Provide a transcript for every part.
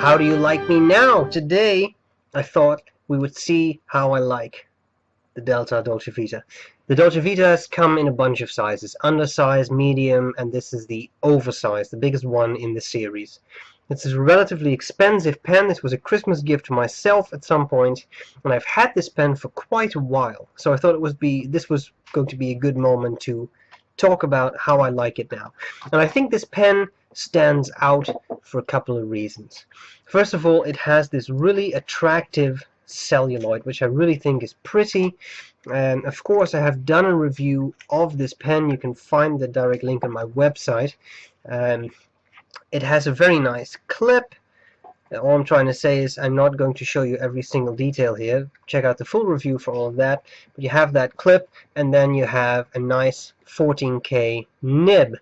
how do you like me now? Today, I thought we would see how I like the Delta Dolcevita. The Dolcevita has come in a bunch of sizes, undersize, medium, and this is the oversize, the biggest one in the series. This is a relatively expensive pen. This was a Christmas gift to myself at some point, and I've had this pen for quite a while. So I thought this was going to be a good moment to talk about how I like it now. And I think this pen stands out for a couple of reasons. First of all, it has this really attractive celluloid, which I really think is pretty. And of course, I have done a review of this pen. You can find the direct link on my website. It has a very nice clip. All I'm trying to say is I'm not going to show you every single detail here. Check out the full review for all of that. But you have that clip, and then you have a nice 14K nib.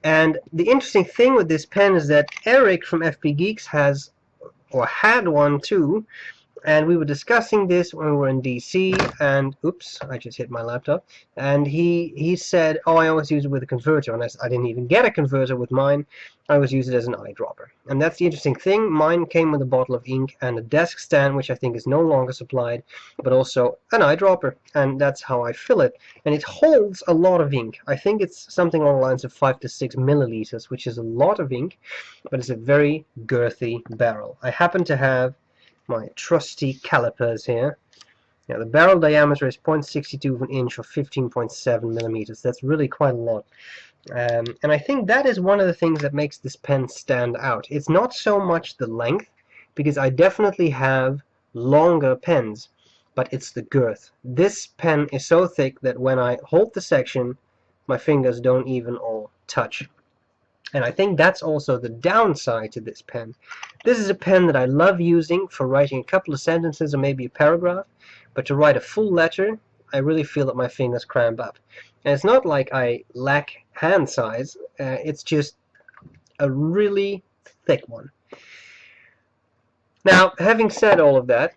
And the interesting thing with this pen is that Eric from FP Geeks has, or had one too, and we were discussing this when we were in DC, and oops, I just hit my laptop, and he said, oh, I always use it with a converter, and I didn't even get a converter with mine. I always use it as an eyedropper. And that's the interesting thing. Mine came with a bottle of ink and a desk stand, which I think is no longer supplied, but also an eyedropper, and that's how I fill it. And it holds a lot of ink. I think it's something along the lines of 5 to 6 milliliters, which is a lot of ink, but it's a very girthy barrel. I happen to have my trusty calipers here. Now the barrel diameter is 0.62 of an inch or 15.7 millimeters. That's really quite a lot. And I think that is one of the things that makes this pen stand out. It's not so much the length, because I definitely have longer pens, but it's the girth. This pen is so thick that when I hold the section, my fingers don't even all touch. And I think that's also the downside to this pen. This is a pen that I love using for writing a couple of sentences or maybe a paragraph, but to write a full letter, I really feel that my fingers cramp up. And it's not like I lack hand size, it's just a really thick one. Now, having said all of that,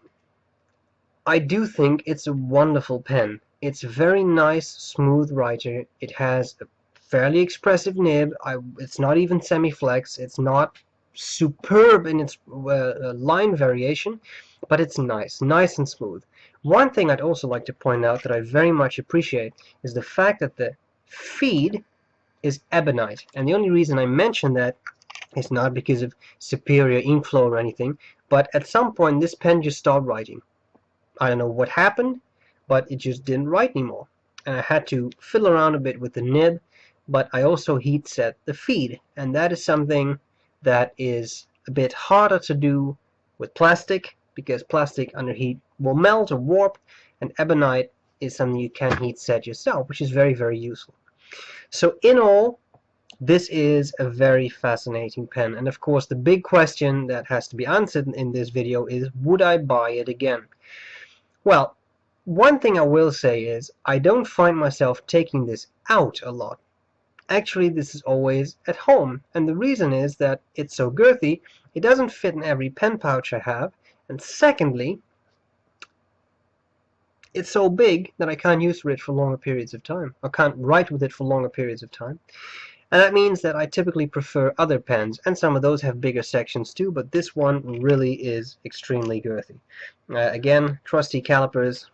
I do think it's a wonderful pen. It's a very nice, smooth writer. It has a fairly expressive nib. It's not even semi-flex. It's not superb in its line variation, but it's nice and smooth. One thing I'd also like to point out that I very much appreciate is the fact that the feed is ebonite. And the only reason I mention that is not because of superior ink flow or anything, but at some point this pen just stopped writing. I don't know what happened, but it just didn't write anymore. And I had to fiddle around a bit with the nib, but I also heat set the feed. And that is something that is a bit harder to do with plastic, because plastic under heat will melt or warp, and ebonite is something you can heat set yourself, which is very, very useful. So in all, this is a very fascinating pen. And of course, the big question that has to be answered in this video is, would I buy it again? Well, one thing I will say is I don't find myself taking this out a lot. Actually, this is always at home, and the reason is that it's so girthy, it doesn't fit in every pen pouch I have, and secondly, it's so big that I can't use it for longer periods of time. I can't write with it for longer periods of time. And that means that I typically prefer other pens, and some of those have bigger sections too, but this one really is extremely girthy. Again, trusty calipers.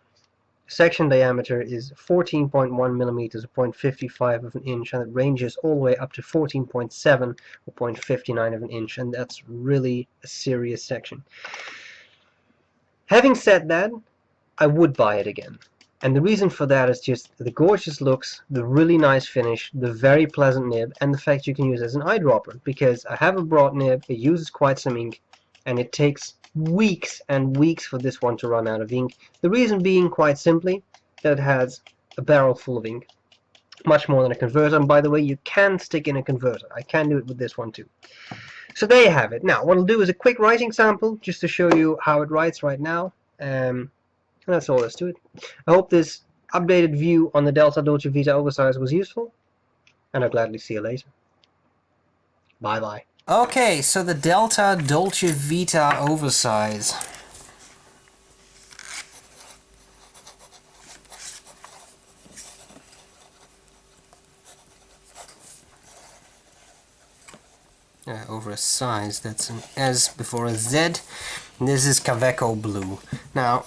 Section diameter is 14.1 millimeters, or 0.55 of an inch, and it ranges all the way up to 14.7 or 0.59 of an inch, and that's really a serious section. Having said that, I would buy it again. And the reason for that is just the gorgeous looks, the really nice finish, the very pleasant nib, and the fact you can use it as an eyedropper. Because I have a broad nib, it uses quite some ink, and it takes weeks and weeks for this one to run out of ink. The reason being, quite simply, that it has a barrel full of ink. Much more than a converter, and by the way, you can stick in a converter. I can do it with this one too. So there you have it. Now, what I'll do is a quick writing sample, just to show you how it writes right now. And that's all there is to it. I hope this updated view on the Delta Dolcevita Oversize was useful, and I'll gladly see you later. Bye bye. Okay, so the Delta Dolcevita Oversize. Oversize. That's an S before a Z. And this is Kaweco Blue. Now,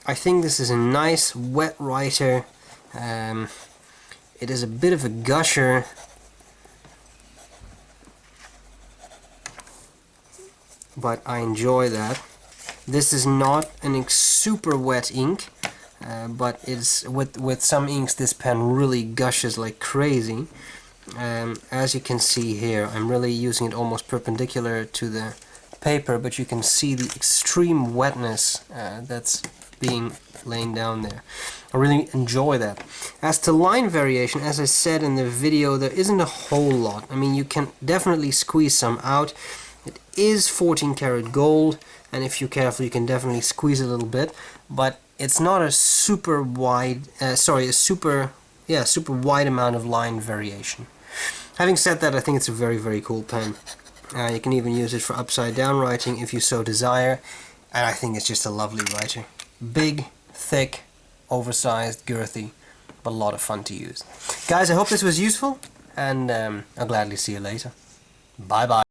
I think this is a nice wet writer. It is a bit of a gusher. But I enjoy that. This is not an super wet ink, but it's with some inks this pen really gushes like crazy. As you can see here, I'm really using it almost perpendicular to the paper, but you can see the extreme wetness that's being laying down there. I really enjoy that. As to line variation, as I said in the video, there isn't a whole lot. I mean, you can definitely squeeze some out. It is 14 karat gold, and if you're careful you can definitely squeeze a little bit, but it's not a super wide, super wide amount of line variation. Having said that, I think it's a very, very cool pen. You can even use it for upside down writing if you so desire, and I think it's just a lovely writer. Big, thick, oversized, girthy, but a lot of fun to use. Guys, I hope this was useful, and I'll gladly see you later. Bye bye.